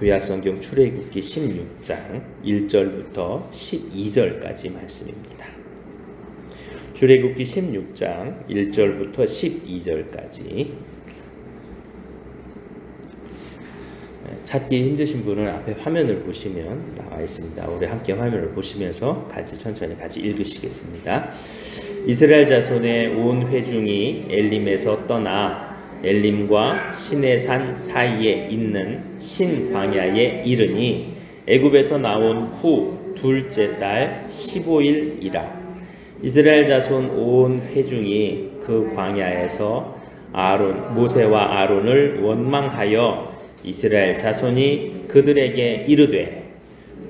구약성경 출애굽기 16장 1절부터 12절까지 말씀입니다. 출애굽기 16장 1절부터 12절까지. 찾기 힘드신 분은 앞에 화면을 보시면 나와 있습니다. 우리 함께 화면을 보시면서 천천히 읽으시겠습니다. 이스라엘 자손의 온 회중이 엘림에서 떠나 엘림과 시내산 사이에 있는 신광야에 이르니 애굽에서 나온 후 둘째 달 15일이라. 이스라엘 자손 온 회중이 그 광야에서 모세와 아론을 원망하여 이스라엘 자손이 그들에게 이르되,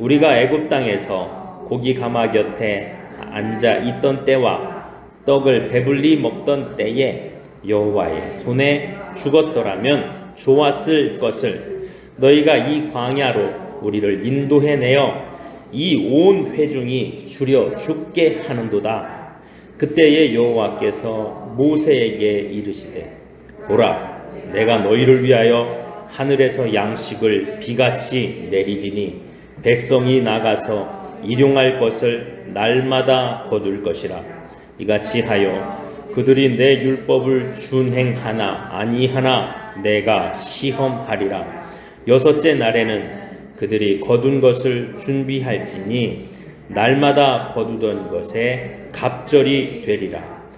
우리가 애굽 땅에서 고기 가마 곁에 앉아 있던 때와 떡을 배불리 먹던 때에 여호와의 손에 죽었더라면 좋았을 것을 너희가 이 광야로 우리를 인도해내어 이 온 회중이 주려 죽게 하는도다. 그때에 여호와께서 모세에게 이르시되, 보라, 내가 너희를 위하여 하늘에서 양식을 비같이 내리리니 백성이 나가서 일용할 것을 날마다 거둘 것이라. 이같이 하여 그들이 내 율법을 준행하나 아니하나 내가 시험하리라. 여섯째 날에는 그들이 거둔 것을 준비할지니 날마다 거두던 것에 갑절이 되리라.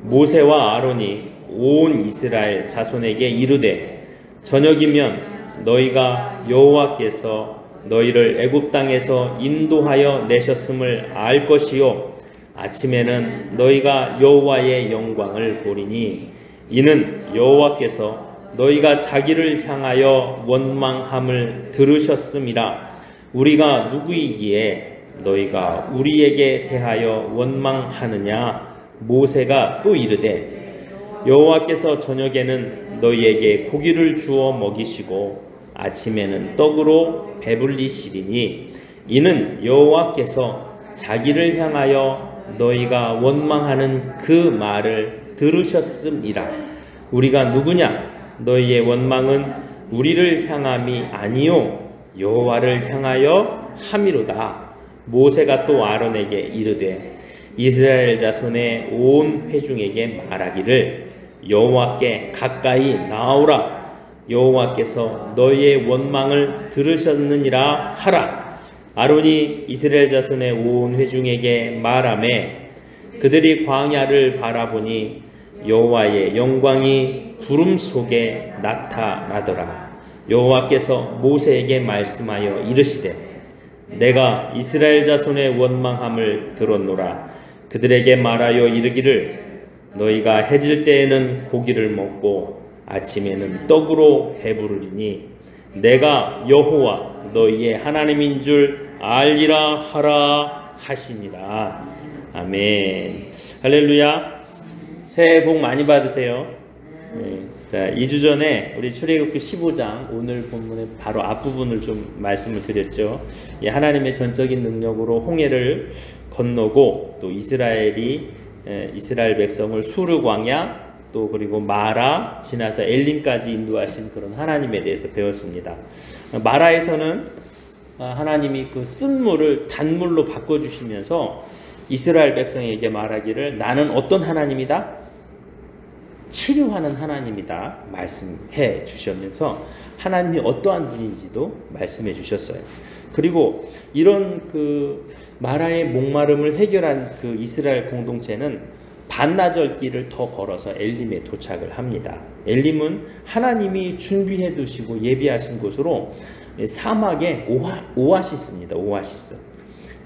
모세와 아론이 온 이스라엘 자손에게 이르되, 저녁이면 너희가 여호와께서 너희를 애굽 땅에서 인도하여 내셨음을 알 것이요, 아침에는 너희가 여호와의 영광을 보리니 이는 여호와께서 너희가 자기를 향하여 원망함을 들으셨음이라. 우리가 누구이기에 너희가 우리에게 대하여 원망하느냐. 모세가 또 이르되, 여호와께서 저녁에는 너희에게 고기를 주어 먹이시고 아침에는 떡으로 배불리시리니 이는 여호와께서 자기를 향하여 너희가 원망하는 그 말을 들으셨음이라. 우리가 누구냐? 너희의 원망은 우리를 향함이 아니요 여호와를 향하여 함이로다. 모세가 또 아론에게 이르되, 이스라엘 자손의 온 회중에게 말하기를, 여호와께 가까이 나오라. 여호와께서 너희의 원망을 들으셨느니라 하라. 아론이 이스라엘 자손의 온 회중에게 말하매 그들이 광야를 바라보니 여호와의 영광이 구름 속에 나타나더라. 여호와께서 모세에게 말씀하여 이르시되, 내가 이스라엘 자손의 원망함을 들었노라. 그들에게 말하여 이르기를, 너희가 해질 때에는 고기를 먹고 아침에는 떡으로 배부르리니 내가 여호와 너희의 하나님인 줄 알리라 하라 하시니라. 아멘. 할렐루야. 새해 복 많이 받으세요. 네. 자, 2주 전에 우리 출애굽기 15장 오늘 본문의 바로 앞부분을 좀 말씀을 드렸죠. 하나님의 전적인 능력으로 홍해를 건너고 또 이스라엘 백성을 수르 광야 또 그리고 마라 지나서 엘림까지 인도하신 그런 하나님에 대해서 배웠습니다. 마라에서는 하나님이 그 쓴 물을 단물로 바꿔주시면서 이스라엘 백성에게 말하기를, 나는 어떤 하나님이다? 치료하는 하나님이다 말씀해 주셨면서 하나님이 어떠한 분인지도 말씀해 주셨어요. 그리고 이런 그 마라의 목마름을 해결한 그 이스라엘 공동체는 반나절 길을 더 걸어서 엘림에 도착을 합니다. 엘림은 하나님이 준비해 두시고 예비하신 곳으로 사막의 오아시스입니다. 오아시스.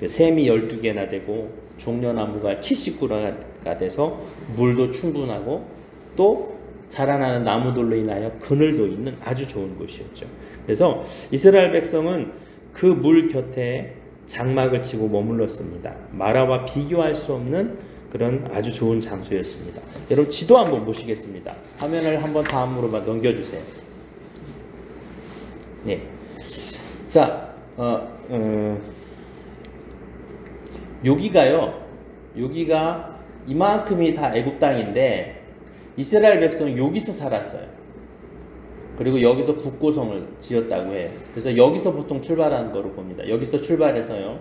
샘이 12개나 되고 종려나무가 70그루가 돼서 물도 충분하고 또 자라나는 나무들로 인하여 그늘도 있는 아주 좋은 곳이었죠. 그래서 이스라엘 백성은 그 물 곁에 장막을 치고 머물렀습니다. 마라와 비교할 수 없는 그런 아주 좋은 장소였습니다. 여러분 지도 한번 보시겠습니다. 화면을 한번 다음으로 넘겨주세요. 네. 자, 여기가 이만큼이 다 애굽 땅인데 이스라엘 백성은 여기서 살았어요. 그리고 여기서 국고성을 지었다고 해요. 그래서 여기서 보통 출발하는 거로 봅니다. 여기서 출발해서요.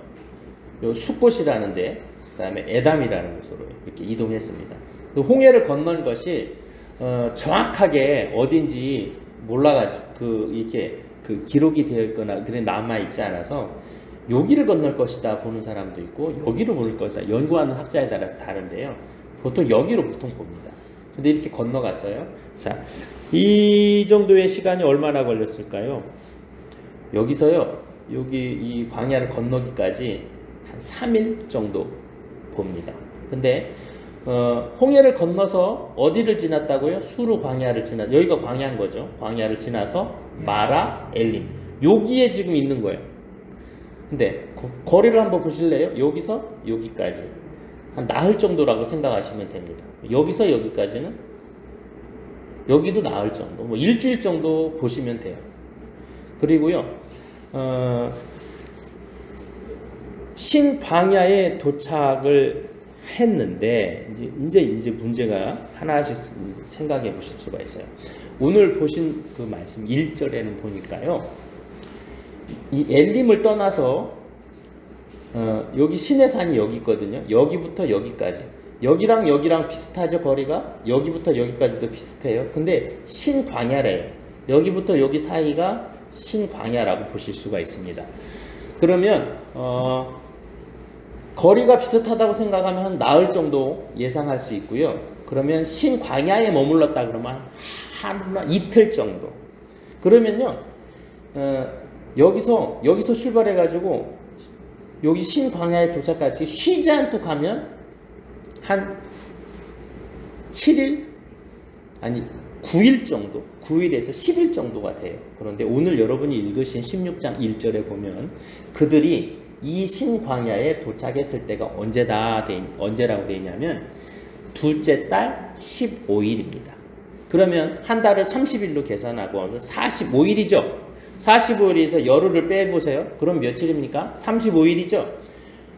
요 숫곳이라는데 그다음에 에담이라는 곳으로 이렇게 이동했습니다. 그 홍해를 건넌 것이 정확하게 어딘지 몰라가지고 이렇게 기록이 되어 있거나 그래 남아 있지 않아서 여기를 건널 것이다 보는 사람도 있고 여기로 보낼 것이다 연구하는 학자에 따라서 다른데요. 보통 여기로 보통 봅니다. 근데 이렇게 건너갔어요. 자, 이 정도의 시간이 얼마나 걸렸을까요? 여기서요, 여기 이 광야를 건너기까지 한 3일 정도 봅니다. 근데 홍해를 건너서 어디를 지났다고요? 수르 광야를 지나, 여기가 광야인 거죠. 광야를 지나서 마라 엘림, 여기에 지금 있는 거예요. 근데 거리를 한번 보실래요? 여기서 여기까지 한 나흘 정도라고 생각하시면 됩니다. 여기서 여기까지는 여기도 나흘 정도, 뭐 일주일 정도 보시면 돼요. 그리고요, 신광야에 도착을 했는데 이제 문제가 하나씩 생각해 보실 수가 있어요. 오늘 보신 그 말씀 1절에는 보니까요, 이 엘림을 떠나서 여기 시내산이 여기 있거든요. 여기부터 여기까지, 여기랑 여기랑 비슷하죠. 거리가 여기부터 여기까지도 비슷해요. 근데 신광야래요. 여기부터 여기 사이가 신광야라고 보실 수가 있습니다. 그러면 거리가 비슷하다고 생각하면 한 나흘 정도 예상할 수 있고요. 그러면 신광야에 머물렀다 그러면 하루나 이틀 정도. 그러면요, 여기서 출발해 가지고 여기 신광야에 도착까지 쉬지 않고 가면 한 7일 아니 9일 정도, 9일에서 10일 정도가 돼요. 그런데 오늘 여러분이 읽으신 16장 1절에 보면 그들이 이 신광야에 도착했을 때가 언제라고 되어 있냐면 둘째 달 15일입니다. 그러면 한 달을 30일로 계산하고 45일이죠. 45일에서 열흘을 빼보세요. 그럼 며칠입니까? 35일이죠.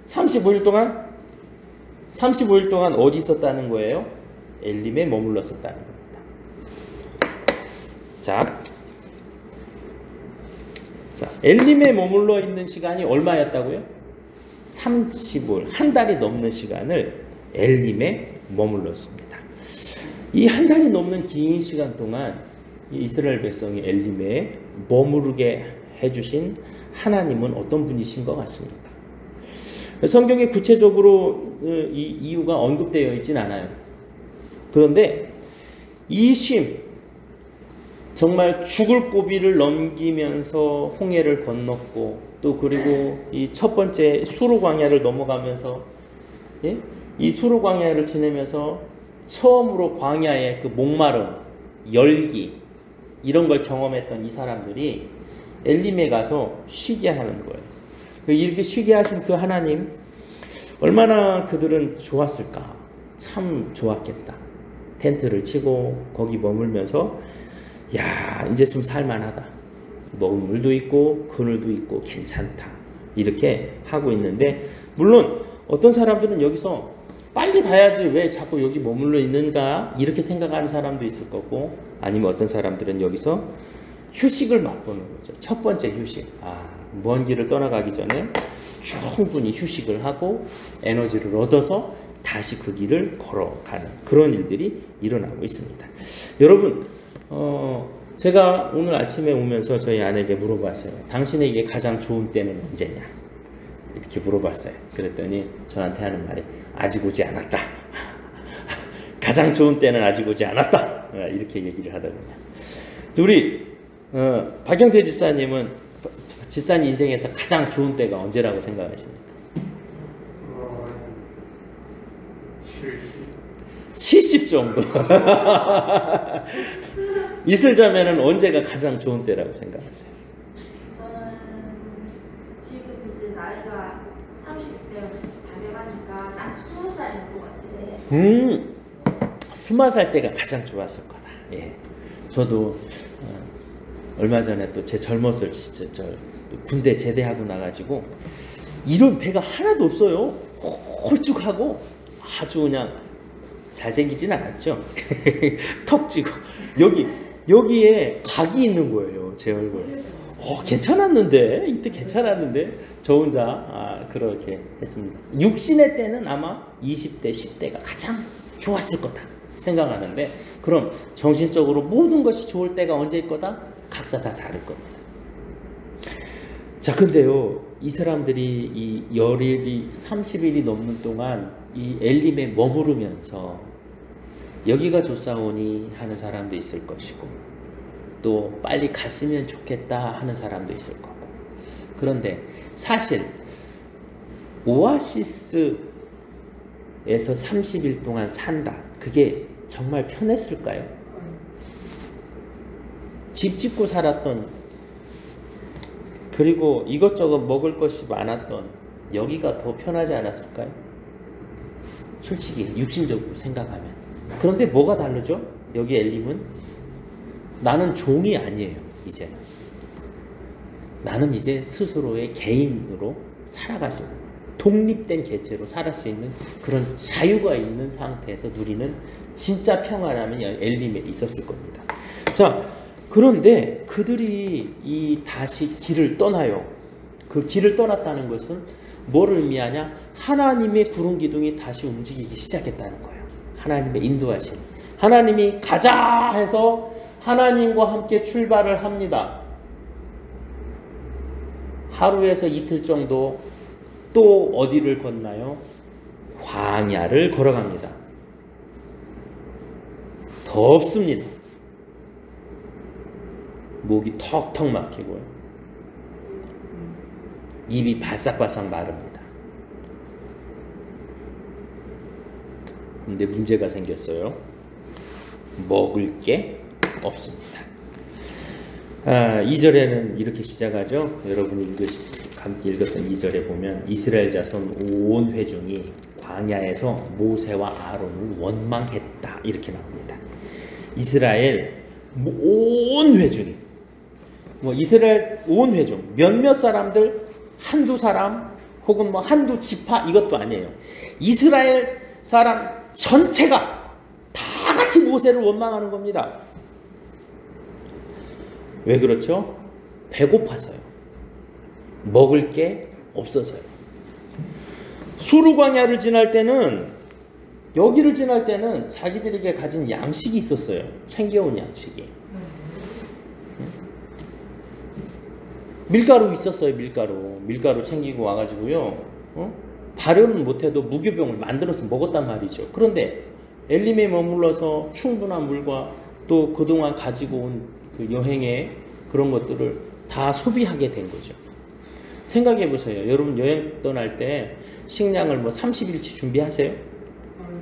35일 동안 어디 있었다는 거예요? 엘림에 머물렀었다는 겁니다. 자, 엘림에 머물러 있는 시간이 얼마였다고요? 35일, 한 달이 넘는 시간을 엘림에 머물렀습니다. 이 한 달이 넘는 긴 시간 동안 이 이스라엘 백성이 엘림에 머무르게 해주신 하나님은 어떤 분이신 것 같습니까? 성경에 구체적으로 이 이유가 언급되어 있진 않아요. 그런데 이 쉼, 정말 죽을 고비를 넘기면서 홍해를 건넜고 또 그리고 이 첫 번째 수르 광야를 넘어가면서 이 수르 광야를 지내면서 처음으로 광야의 그 목마름, 열기 이런 걸 경험했던 이 사람들이 엘림에 가서 쉬게 하는 거예요. 이렇게 쉬게 하신 그 하나님 얼마나 그들은 좋았을까? 참 좋았겠다. 텐트를 치고 거기 머물면서 야, 이제 좀 살만하다. 먹을 물도 있고 그늘도 있고 괜찮다. 이렇게 하고 있는데 물론 어떤 사람들은 여기서 빨리 가야지 왜 자꾸 여기 머물러 있는가 이렇게 생각하는 사람도 있을 거고 아니면 어떤 사람들은 여기서 휴식을 맛보는 거죠. 첫 번째 휴식. 먼 길을 떠나가기 전에 충분히 휴식을 하고 에너지를 얻어서 다시 그 길을 걸어가는 그런 일들이 일어나고 있습니다. 여러분, 제가 오늘 아침에 오면서 저희 아내에게 물어봤어요. 당신에게 가장 좋은 때는 언제냐? 이렇게 물어봤어요. 그랬더니 저한테 하는 말이 아직 오지 않았다. 가장 좋은 때는 아직 오지 않았다. 이렇게 얘기를 하더군요. 우리 박영태 지사님은 지사님 인생에서 가장 좋은 때가 언제라고 생각하십니까? 70 정도. 이슬자매는 언제가 가장 좋은 때라고 생각하세요? 저는 지금 이제 나이가 30대 다 돼가니까 딱 20살 정도 같은데. 20살 때가 가장 좋았을 거다. 예. 저도 얼마 전에 또 제 젊었을 진짜 군대 제대하고 나가지고 이런 배가 하나도 없어요. 홀쭉하고 아주 그냥 잘생기진 않았죠. 턱 찌고 여기 여기에 각이 있는 거예요. 제 얼굴. 괜찮았는데 이때 괜찮았는데 저 혼자 그렇게 했습니다. 육신의 때는 아마 20대, 10대가 가장 좋았을 거다 생각하는데, 그럼 정신적으로 모든 것이 좋을 때가 언제일 거다? 각자 다 다를 겁니다. 자, 근데요, 이 사람들이 이 열일이 30일이 넘는 동안 이 엘림에 머무르면서 여기가 좋사오니 하는 사람도 있을 것이고, 또 빨리 갔으면 좋겠다 하는 사람도 있을 거고. 그런데 사실 오아시스에서 30일 동안 산다, 그게 정말 편했을까요? 집 짓고 살았던, 그리고 이것저것 먹을 것이 많았던 여기가 더 편하지 않았을까요? 솔직히 육신적으로 생각하면. 그런데 뭐가 다르죠? 여기 엘림은 나는 종이 아니에요. 이제는 나는 이제 스스로의 개인으로 살아갈 수, 독립된 개체로 살아갈 수 있는 그런 자유가 있는 상태에서 누리는 진짜 평안함이 엘림에 있었을 겁니다. 자, 그런데 그들이 이 다시 길을 떠나요. 그 길을 떠났다는 것은 뭐를 의미하냐? 하나님의 구름 기둥이 다시 움직이기 시작했다는 거예요. 하나님의 인도하심. 하나님이 가자 해서 하나님과 함께 출발을 합니다. 하루에서 이틀 정도 또 어디를 건나요? 광야를 걸어갑니다. 덥습니다. 목이 턱턱 막히고요. 입이 바싹바싹 마릅니다. 근데 문제가 생겼어요. 먹을 게 없습니다. 2절에는 이렇게 시작하죠. 여러분이 함께 읽었던 2절에 보면 이스라엘 자손 온 회중이 광야에서 모세와 아론을 원망했다, 이렇게 나옵니다. 이스라엘 온 회중이, 이스라엘 온 회중, 몇몇 사람들, 한두 사람 혹은 한두 지파, 이것도 아니에요. 이스라엘 사람 전체가 다 같이 모세를 원망하는 겁니다. 왜 그렇죠? 배고파서요. 먹을 게 없어서요. 수르 광야를 지날 때는, 여기를 지날 때는 자기들에게 가진 양식이 있었어요. 챙겨온 양식이. 밀가루 있었어요. 밀가루 챙기고 와가지고요. 발효는 못해도 무교병을 만들어서 먹었단 말이죠. 그런데 엘림에 머물러서 충분한 물과 또 그동안 가지고 온 그 여행의 그런 것들을 다 소비하게 된 거죠. 생각해 보세요. 여러분 여행 떠날 때 식량을 30일치 준비하세요?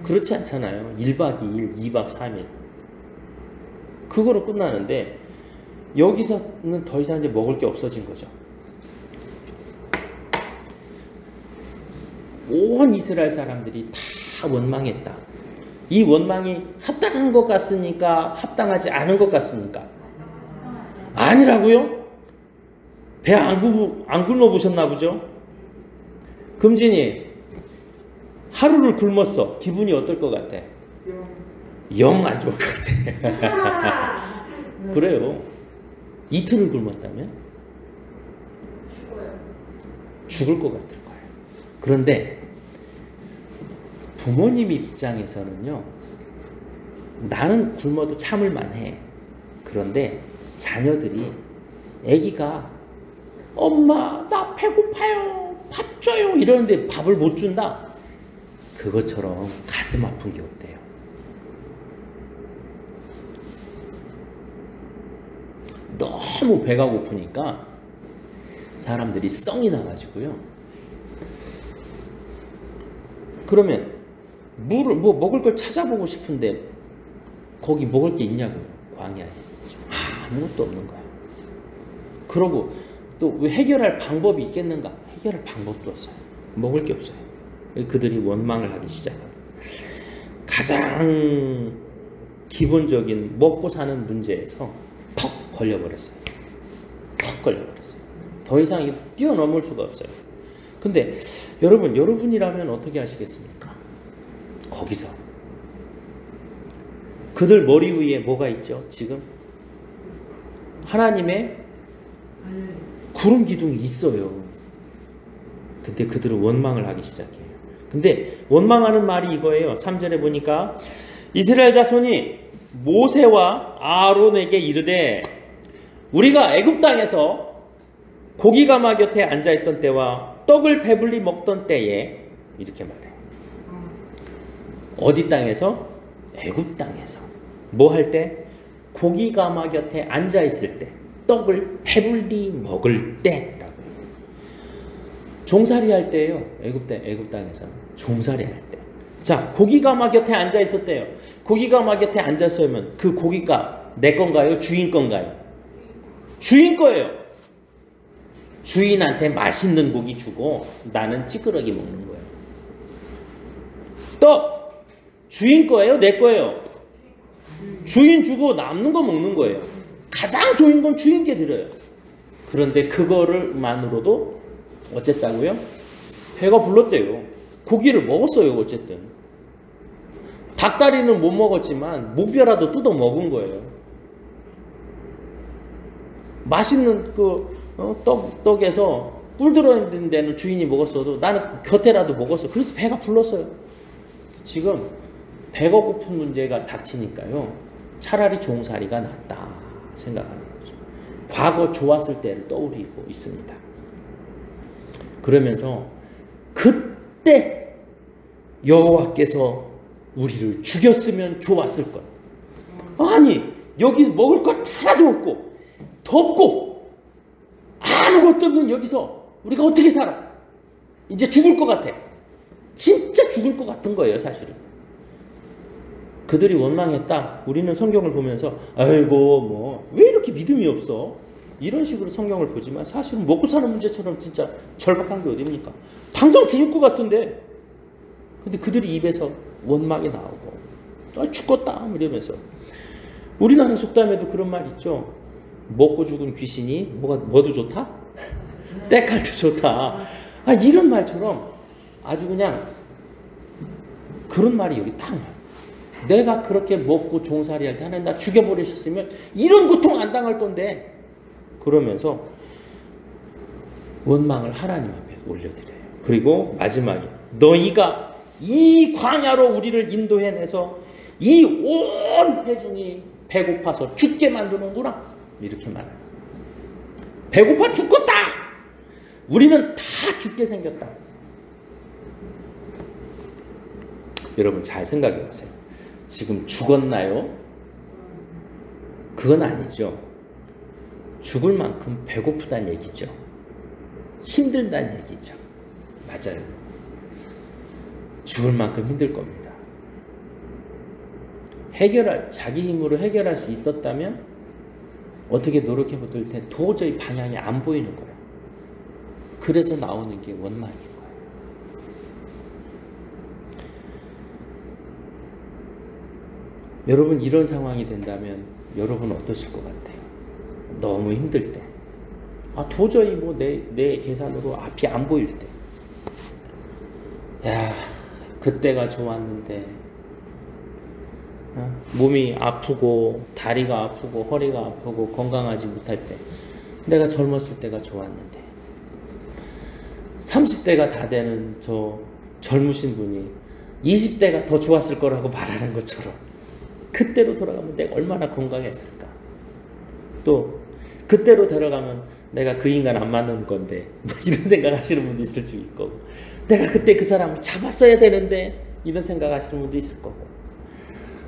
그렇지 않잖아요. 1박 2일, 2박 3일. 그거로 끝나는데 여기서는 더 이상 이제 먹을 게 없어진 거죠. 온 이스라엘 사람들이 다 원망했다. 이 원망이 합당한 것 같습니까? 합당하지 않은 것 같습니까? 아니라고요? 배 안 굶어 보셨나 보죠? 금진이 하루를 굶었어. 기분이 어떨 것 같아? 영 안 좋을 것 같아. 그래요. 이틀을 굶었다면 죽을 것 같을 거예요. 그런데 부모님 입장에서는요, 나는 굶어도 참을 만해. 그런데 자녀들이, 아기가 엄마 나 배고파요, 밥 줘요 이러는데 밥을 못 준다. 그것처럼 가슴 아픈 게 없대요. 너무 배가 고프니까 사람들이 썽이 나가지고요. 그러면 물을 먹을 걸 찾아보고 싶은데 거기 먹을 게 있냐고요. 광야에 아무것도 없는 거예요. 그러고 또 왜 해결할 방법이 있겠는가? 해결할 방법도 없어요. 먹을 게 없어요. 그들이 원망을 하기 시작합니다. 가장 기본적인 먹고 사는 문제에서 턱 걸려버렸어요. 턱 걸려버렸어요. 더 이상 뛰어넘을 수가 없어요. 근데 여러분이라면 어떻게 하시겠습니까? 거기서 그들 머리 위에 뭐가 있죠? 지금 하나님의 구름 기둥이 있어요. 근데 그들은 원망을 하기 시작해요. 근데 원망하는 말이 이거예요. 3절에 보니까 이스라엘 자손이 모세와 아론에게 이르되 우리가 애굽 땅에서 고기가마 곁에 앉아있던 때와 떡을 배불리 먹던 때에 이렇게 말해요. 어디 땅에서? 애굽 땅에서. 뭐 할 때? 고기가마 곁에 앉아있을 때, 떡을 배불리 먹을 때라고. 종살이 할 때예요. 애굽 땅에서 종살이 할 때. 자, 고기가마 곁에 앉아 있었대요. 고기가마 곁에 앉았으면 그 고기가 내 건가요? 주인 건가요? 주인 거예요. 주인한테 맛있는 고기 주고 나는 찌끄러기 먹는 거예요. 떡 주인 거예요? 내 거예요? 주인 주고 남는 거 먹는 거예요. 가장 좋은 건 주인께 드려요. 그런데 그거를 만으로도 어쨌다고요? 배가 불렀대요. 고기를 먹었어요. 어쨌든 닭다리는 못 먹었지만 목뼈라도 뜯어 먹은 거예요. 맛있는 떡에서 꿀 들어있는 데는 주인이 먹었어도 나는 곁에라도 먹었어요. 그래서 배가 불렀어요. 지금 배가 고픈 문제가 닥치니까요. 차라리 종살이가 낫다 생각하는 거죠. 과거 좋았을 때를 떠올리고 있습니다. 그러면서 그때 여호와께서 우리를 죽였으면 좋았을 것. 아니 여기 먹을 것 하나도 없고 덥고 아무것도 없는 여기서 우리가 어떻게 살아? 이제 죽을 것 같아. 진짜 죽을 것 같은 거예요 사실은. 그들이 원망했다. 우리는 성경을 보면서 아이고 뭐 왜 이렇게 믿음이 없어? 이런 식으로 성경을 보지만 사실은 먹고 사는 문제처럼 진짜 절박한 게 어딥니까? 당장 죽을 것 같은데 근데 그들이 입에서 원망이 나오고 아, 죽겠다 이러면서 우리나라 속담에도 그런 말 있죠. 먹고 죽은 귀신이 뭐도 좋다? 때칼도 좋다. 아, 이런 말처럼 아주 그냥 그런 말이 여기 딱 나와요. 내가 그렇게 먹고 종살이 할 때 하나님 나 죽여버리셨으면 이런 고통 안 당할 건데 그러면서 원망을 하나님 앞에 올려드려요. 그리고 마지막에 너희가 이 광야로 우리를 인도해내서 이 온 회중이 배고파서 죽게 만드는구나 이렇게 말해요. 배고파 죽겠다. 우리는 다 죽게 생겼다. 여러분 잘 생각해 보세요. 지금 죽었나요? 그건 아니죠. 죽을 만큼 배고프다는 얘기죠. 힘들다는 얘기죠. 맞아요. 죽을 만큼 힘들 겁니다. 자기 힘으로 해결할 수 있었다면 어떻게 노력해 볼 때 도저히 방향이 안 보이는 거예요. 그래서 나오는 게 원망인 거예요. 여러분 이런 상황이 된다면 여러분 어떠실 것 같아요? 너무 힘들 때, 도저히 뭐 내 계산으로 앞이 안 보일 때, 야 그때가 좋았는데, 몸이 아프고 다리가 아프고 허리가 아프고 건강하지 못할 때, 내가 젊었을 때가 좋았는데, 30대가 다 되는 저 젊으신 분이 20대가 더 좋았을 거라고 말하는 것처럼 그때로 돌아가면 내가 얼마나 건강했을까. 또 그때로 돌아가면 내가 그 인간 안 만나는 건데 뭐 이런 생각하시는 분도 있을 수 있고, 내가 그때 그 사람을 잡았어야 되는데 이런 생각하시는 분도 있을 거고,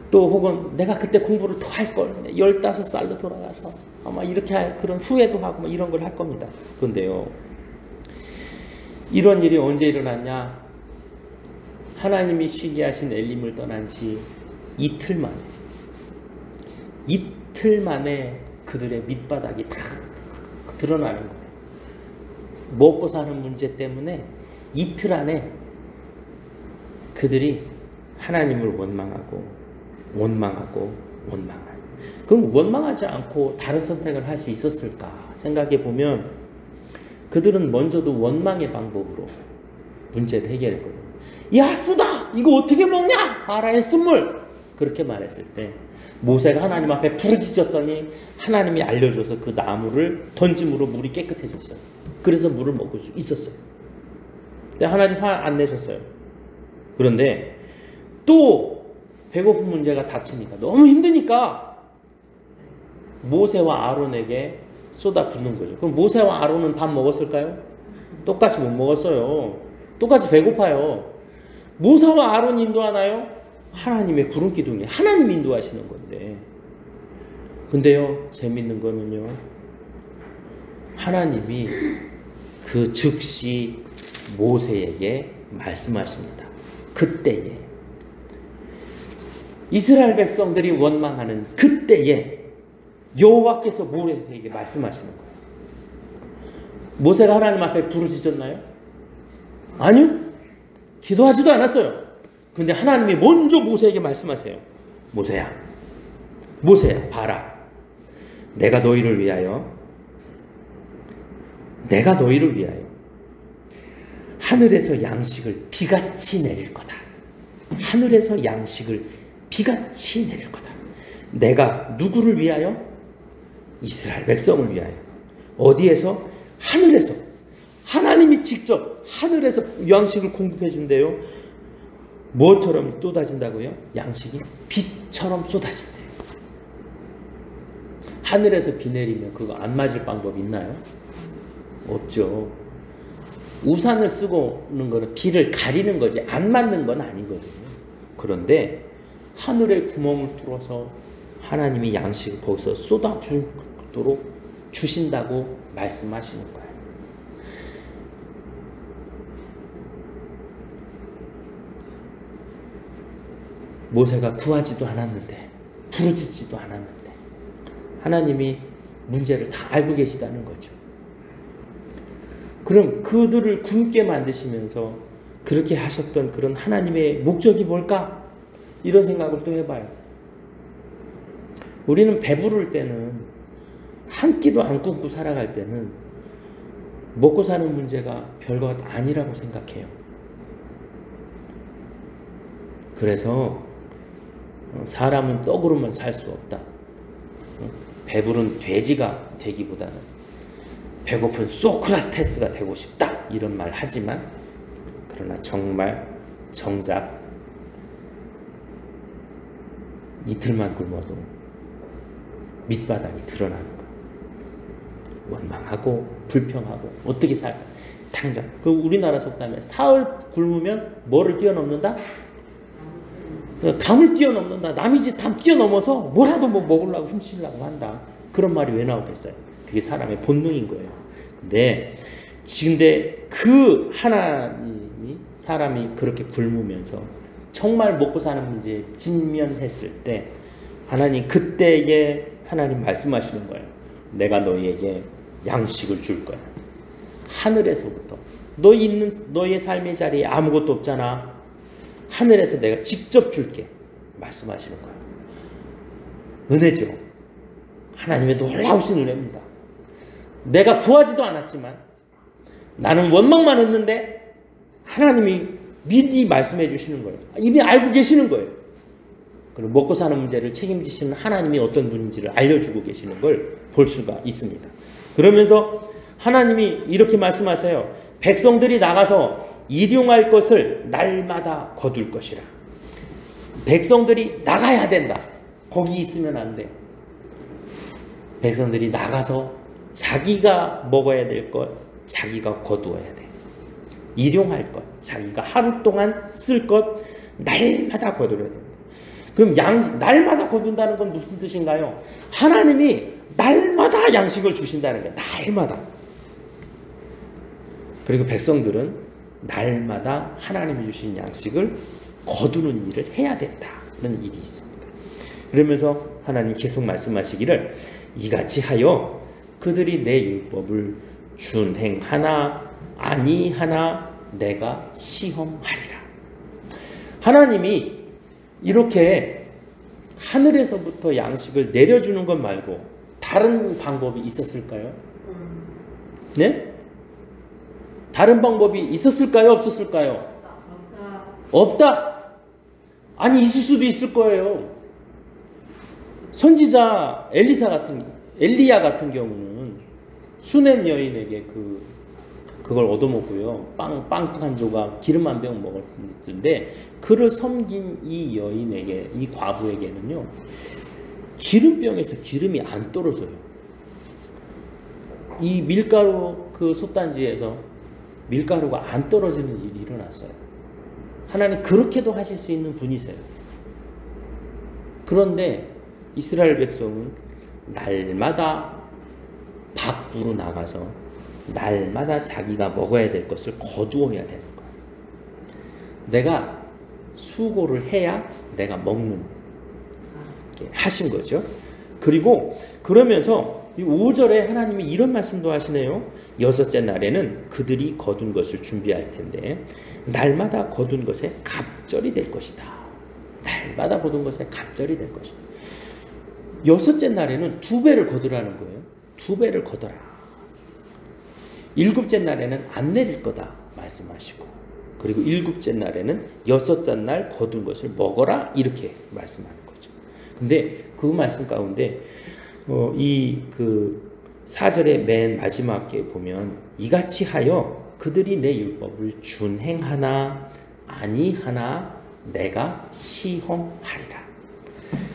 또 혹은 내가 그때 공부를 더 할 걸 15살로 돌아가서 아마 이렇게 할 그런 후회도 하고 뭐 이런 걸 할 겁니다. 그런데요, 이런 일이 언제 일어났냐? 하나님이 쉬게 하신 엘림을 떠난 지 이틀 만에 그들의 밑바닥이 다 드러나는 거예요. 먹고 사는 문제 때문에 이틀 안에 그들이 하나님을 원망하고. 그럼 원망하지 않고 다른 선택을 할 수 있었을까 생각해 보면 그들은 먼저도 원망의 방법으로 문제를 해결했거든요. 야 쓰다! 이거 어떻게 먹냐? 마라의 쓴물! 그렇게 말했을 때 모세가 하나님 앞에 부르짖었더니 하나님이 알려줘서 그 나무를 던짐으로 물이 깨끗해졌어요. 그래서 물을 먹을 수 있었어요. 근데 하나님 화 안 내셨어요. 그런데 또 배고픈 문제가 닥치니까 너무 힘드니까 모세와 아론에게 쏟아붓는 거죠. 그럼 모세와 아론은 밥 먹었을까요? 똑같이 못 먹었어요. 똑같이 배고파요. 모세와 아론 인도하나요? 하나님의 구름 기둥이 하나님 인도하시는 건데. 근데요, 재밌는 거는요, 하나님이 그 즉시 모세에게 말씀하십니다. 그때에 이스라엘 백성들이 원망하는 그때에 여호와께서 모세에게 말씀하시는 거예요. 모세가 하나님 앞에 부르짖었나요? 아니요. 기도하지도 않았어요. 근데 하나님이 먼저 모세에게 말씀하세요. 모세야, 모세야, 봐라. 내가 너희를 위하여 하늘에서 양식을 비같이 내릴 거다. 하늘에서 양식을 비같이 내릴 거다. 내가 누구를 위하여? 이스라엘 백성을 위하여. 어디에서? 하늘에서. 하나님이 직접 하늘에서 양식을 공급해 준대요. 뭐처럼 쏟아진다고요? 양식이 비처럼 쏟아진대요. 하늘에서 비 내리면 그거 안 맞을 방법 있나요? 없죠. 우산을 쓰고 오는 거는 비를 가리는 거지 안 맞는 건 아니거든요. 그런데 하늘에 구멍을 뚫어서 하나님이 양식을 거기서 쏟아붓도록 주신다고 말씀하시는 거예요. 모세가 구하지도 않았는데, 부르짖지도 않았는데 하나님이 문제를 다 알고 계시다는 거죠. 그럼 그들을 굶게 만드시면서 그렇게 하셨던 그런 하나님의 목적이 뭘까? 이런 생각을 또 해봐요. 우리는 배부를 때는, 한 끼도 안 굶고 살아갈 때는 먹고 사는 문제가 별거 아니라고 생각해요. 그래서 사람은 떡으로만 살 수 없다. 배부른 돼지가 되기보다는 배고픈 소크라테스가 되고 싶다. 이런 말 하지만, 그러나 정작 이틀만 굶어도 밑바닥이 드러나는 거예요. 원망하고 불평하고 어떻게 살까? 당장 그 우리나라 속담에 사흘 굶으면 뭐를 뛰어넘는다? 담을 뛰어넘는다. 남의 집 담 뛰어넘어서 뭐라도 뭐 먹으려고 훔치려고 한다. 그런 말이 왜 나오겠어요? 그게 사람의 본능인 거예요. 근데 그 하나님이 사람이 그렇게 굶으면서 정말 먹고 사는 문제에 직면했을 때 하나님 그때에 하나님 말씀하시는 거예요. 내가 너희에게 양식을 줄 거야. 하늘에서부터. 너의 삶의 자리에 아무것도 없잖아. 하늘에서 내가 직접 줄게. 말씀하시는 거예요. 은혜죠. 하나님의 놀라우신 은혜입니다. 내가 구하지도 않았지만 나는 원망만 했는데 하나님이 미리 말씀해 주시는 거예요. 이미 알고 계시는 거예요. 그리고 먹고 사는 문제를 책임지시는 하나님이 어떤 분인지를 알려주고 계시는 걸 볼 수가 있습니다. 그러면서 하나님이 이렇게 말씀하세요. 백성들이 나가서 일용할 것을 날마다 거둘 것이라. 백성들이 나가야 된다. 거기 있으면 안 돼요. 백성들이 나가서 자기가 먹어야 될 것, 자기가 거두어야 돼. 일용할 것, 자기가 하루 동안 쓸 것, 날마다 거두어야 된다. 그럼 날마다 거둔다는 건 무슨 뜻인가요? 하나님이 날마다 양식을 주신다는 거예요. 날마다. 그리고 백성들은 날마다 하나님이 주신 양식을 거두는 일을 해야 된다는 일이 있습니다. 그러면서 하나님 계속 말씀하시기를 이같이 하여 그들이 내 율법을 준행하나 아니하나 내가 시험하리라. 하나님이 이렇게 하늘에서부터 양식을 내려주는 것 말고 다른 방법이 있었을까요? 네? 다른 방법이 있었을까요? 없었을까요? 없다. 아니 있을 수도 있을 거예요. 선지자 엘리야 같은 경우는 수넴 여인에게 그걸 얻어먹고요. 빵 한 조각, 기름 한 병 먹었는데 그를 섬긴 이 여인에게, 이 과부에게는요, 기름병에서 기름이 안 떨어져요. 이 밀가루 그 솥단지에서 밀가루가 안 떨어지는 일이 일어났어요. 하나님 그렇게도 하실 수 있는 분이세요. 그런데 이스라엘 백성은 날마다 밖으로 나가서 날마다 자기가 먹어야 될 것을 거두어야 되는 거예요. 내가 수고를 해야 내가 먹는 게 하신 거죠. 그리고 그러면서 5절에 하나님이 이런 말씀도 하시네요. 여섯째 날에는 그들이 거둔 것을 준비할 텐데 날마다 거둔 것에 갑절이 될 것이다. 날마다 거둔 것에 갑절이 될 것이다. 여섯째 날에는 2배를 거두라는 거예요. 2배를 거둬라. 일곱째 날에는 안 내릴 거다 말씀하시고, 그리고 일곱째 날에는 여섯째 날 거둔 것을 먹어라 이렇게 말씀하는 거죠. 근데 그 말씀 가운데 이 4절의 맨 마지막에 보면 이같이 하여 그들이 내 율법을 준행하나 아니하나 내가 시험하리라.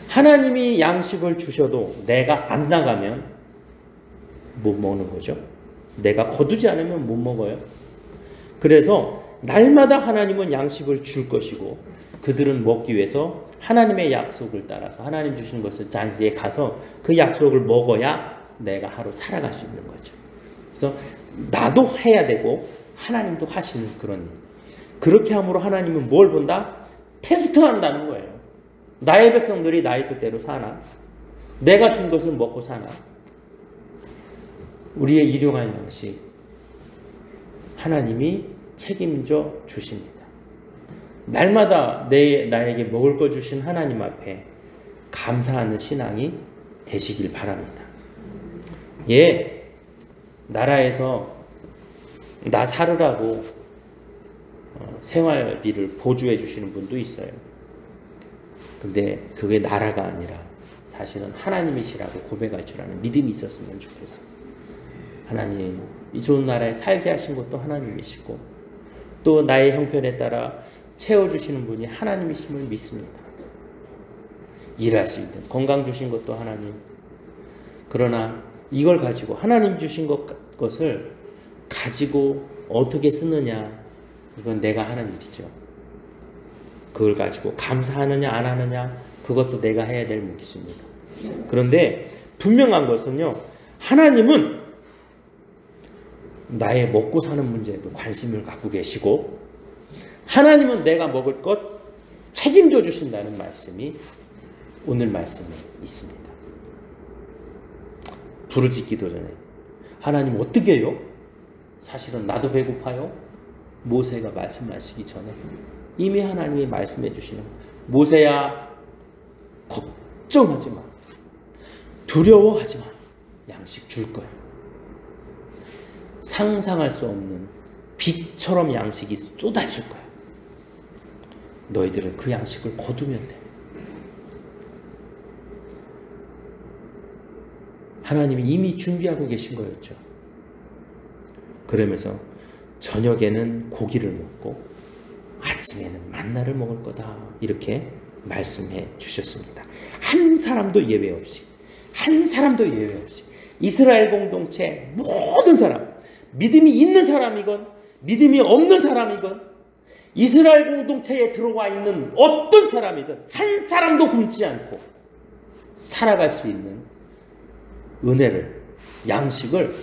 하나님이 양식을 주셔도 내가 안 나가면 못 먹는 거죠. 내가 거두지 않으면 못 먹어요. 그래서 날마다 하나님은 양식을 줄 것이고 그들은 먹기 위해서 하나님의 약속을 따라서 하나님 주신 것을 장지에 가서 그 약속을 먹어야 내가 하루 살아갈 수 있는 거죠. 그래서 나도 해야 되고 하나님도 하시는 그런 일. 그렇게 함으로 하나님은 뭘 본다? 테스트한다는 거예요. 나의 백성들이 나의 뜻대로 사나? 내가 준 것을 먹고 사나? 우리의 일용할 양식 하나님이 책임져 주십니다. 날마다 나에게 먹을 거 주신 하나님 앞에 감사하는 신앙이 되시길 바랍니다. 예, 나라에서 나 살으라고 생활비를 보조해 주시는 분도 있어요. 근데 그게 나라가 아니라 사실은 하나님이시라고 고백할 줄 아는 믿음이 있었으면 좋겠어요. 하나님, 이 좋은 나라에 살게 하신 것도 하나님이시고 또 나의 형편에 따라 채워주시는 분이 하나님이심을 믿습니다. 일할 수 있는 건강 주신 것도 하나님. 그러나 이걸 가지고 하나님 주신 것을 가지고 어떻게 쓰느냐, 이건 내가 하는 일이죠. 그걸 가지고 감사하느냐 안 하느냐, 그것도 내가 해야 될 몫입니다. 그런데 분명한 것은요, 하나님은 나의 먹고 사는 문제에도 관심을 갖고 계시고 하나님은 내가 먹을 것 책임져 주신다는 말씀이 오늘 말씀에 있습니다. 부르짖기도 전에 하나님 어떻게 해요? 사실은 나도 배고파요. 모세가 말씀하시기 전에 이미 하나님이 말씀해 주시는, 모세야 걱정하지 마, 두려워하지 마, 양식 줄 거야. 상상할 수 없는 빛처럼 양식이 쏟아질 거야. 너희들은 그 양식을 거두면 돼. 하나님이 이미 준비하고 계신 거였죠. 그러면서 저녁에는 고기를 먹고 아침에는 만나를 먹을 거다, 이렇게 말씀해 주셨습니다. 한 사람도 예외 없이, 한 사람도 예외 없이 이스라엘 공동체 모든 사람, 믿음이 있는 사람이건 믿음이 없는 사람이건 이스라엘 공동체에 들어와 있는 어떤 사람이든 한 사람도 굶지 않고 살아갈 수 있는 은혜를, 양식을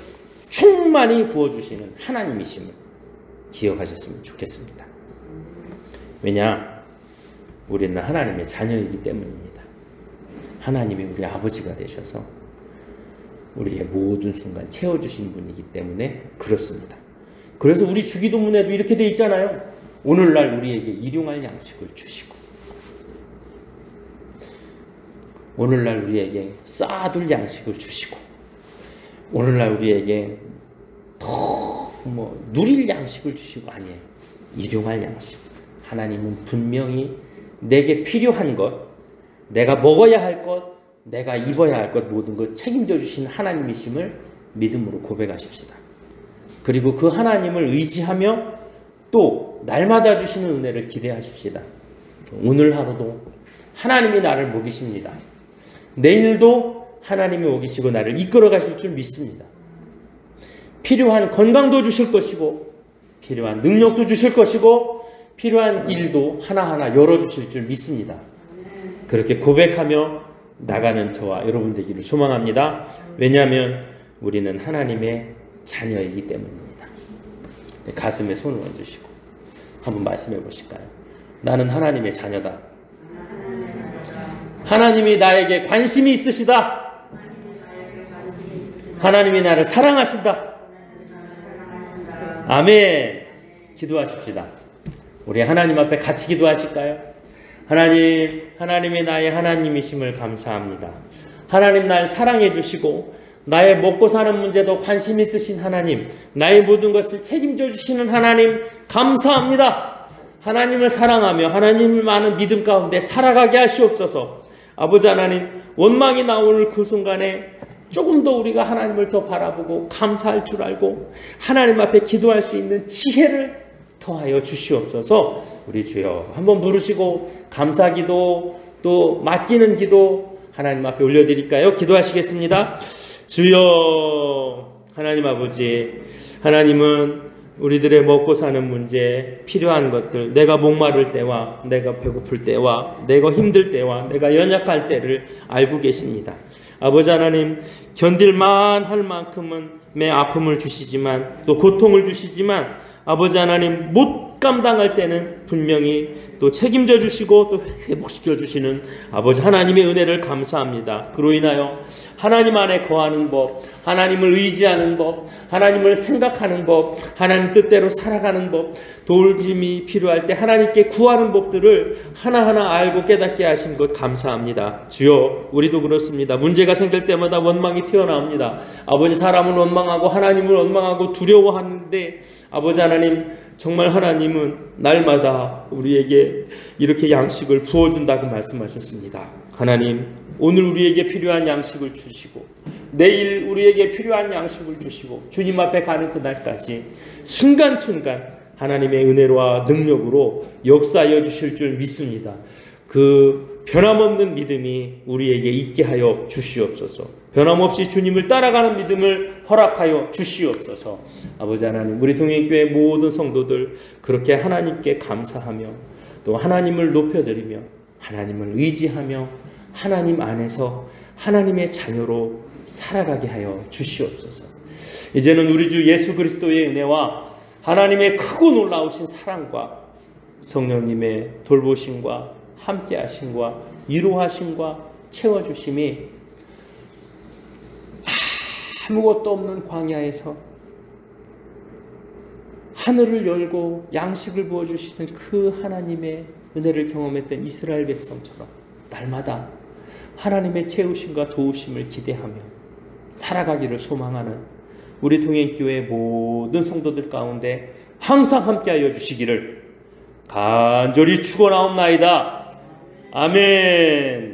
충만히 부어주시는 하나님이심을 기억하셨으면 좋겠습니다. 왜냐? 우리는 하나님의 자녀이기 때문입니다. 하나님이 우리 아버지가 되셔서 우리의 모든 순간 채워주신 분이기 때문에 그렇습니다. 그래서 우리 주기도문에도 이렇게 돼 있잖아요. 오늘날 우리에게 일용할 양식을 주시고, 오늘날 우리에게 쌓아둘 양식을 주시고, 오늘날 우리에게 더 누릴 양식을 주시고, 아니에요. 일용할 양식. 하나님은 분명히 내게 필요한 것, 내가 먹어야 할 것, 내가 입어야 할 것 모든 것 책임져 주신 하나님이심을 믿음으로 고백하십시다. 그리고 그 하나님을 의지하며 또 날마다 주시는 은혜를 기대하십시다. 오늘 하루도 하나님이 나를 먹이십니다. 내일도 하나님이 먹이시고 나를 이끌어 가실 줄 믿습니다. 필요한 건강도 주실 것이고 필요한 능력도 주실 것이고 필요한 길도 하나하나 열어주실 줄 믿습니다. 그렇게 고백하며 나가는 저와 여러분 되기를 소망합니다. 왜냐하면 우리는 하나님의 자녀이기 때문입니다. 가슴에 손을 얹으시고 한번 말씀해 보실까요? 나는 하나님의 자녀다. 하나님이 나에게 관심이 있으시다. 하나님이 나를 사랑하신다. 아멘. 기도하십시다. 우리 하나님 앞에 같이 기도하실까요? 하나님, 하나님이 나의 하나님이심을 감사합니다. 하나님 날 사랑해 주시고 나의 먹고 사는 문제도 관심 있으신 하나님, 나의 모든 것을 책임져 주시는 하나님 감사합니다. 하나님을 사랑하며 하나님을 많은 믿음 가운데 살아가게 하시옵소서. 아버지 하나님, 원망이 나올 그 순간에 조금 더 우리가 하나님을 더 바라보고 감사할 줄 알고 하나님 앞에 기도할 수 있는 지혜를 더하여 주시옵소서. 우리 주여 한번 부르시고 감사기도 또 맡기는 기도 하나님 앞에 올려드릴까요? 기도하시겠습니다. 주여 하나님 아버지, 하나님은 우리들의 먹고 사는 문제, 필요한 것들, 내가 목마를 때와 내가 배고플 때와 내가 힘들 때와 내가 연약할 때를 알고 계십니다. 아버지 하나님, 견딜만 할 만큼은 내 아픔을 주시지만 또 고통을 주시지만 아버지 하나님 못 감당할 때는 분명히 또 책임져 주시고 또 회복시켜 주시는 아버지 하나님의 은혜를 감사합니다. 그로 인하여 하나님 안에 거하는 법, 하나님을 의지하는 법, 하나님을 생각하는 법, 하나님 뜻대로 살아가는 법, 도움이 필요할 때 하나님께 구하는 법들을 하나하나 알고 깨닫게 하신 것 감사합니다. 주여, 우리도 그렇습니다. 문제가 생길 때마다 원망이 튀어나옵니다. 아버지, 사람은 원망하고 하나님을 원망하고 두려워하는데 아버지 하나님, 정말 하나님은 날마다 우리에게 이렇게 양식을 부어준다고 말씀하셨습니다. 하나님, 오늘 우리에게 필요한 양식을 주시고 내일 우리에게 필요한 양식을 주시고 주님 앞에 가는 그날까지 순간순간 하나님의 은혜와 능력으로 역사하여 주실 줄 믿습니다. 그 변함없는 믿음이 우리에게 있게 하여 주시옵소서. 변함없이 주님을 따라가는 믿음을 허락하여 주시옵소서. 아버지 하나님, 우리 동행교회 모든 성도들 그렇게 하나님께 감사하며 또 하나님을 높여드리며 하나님을 의지하며 하나님 안에서 하나님의 자녀로 살아가게 하여 주시옵소서. 이제는 우리 주 예수 그리스도의 은혜와 하나님의 크고 놀라우신 사랑과 성령님의 돌보심과 함께하심과 위로하심과 채워주심이 아무것도 없는 광야에서 하늘을 열고 양식을 부어주시는 그 하나님의 은혜를 경험했던 이스라엘 백성처럼 날마다 하나님의 채우심과 도우심을 기대하며 살아가기를 소망하는 우리 동행교회 모든 성도들 가운데 항상 함께하여 주시기를 간절히 축원하옵나이다. 아멘.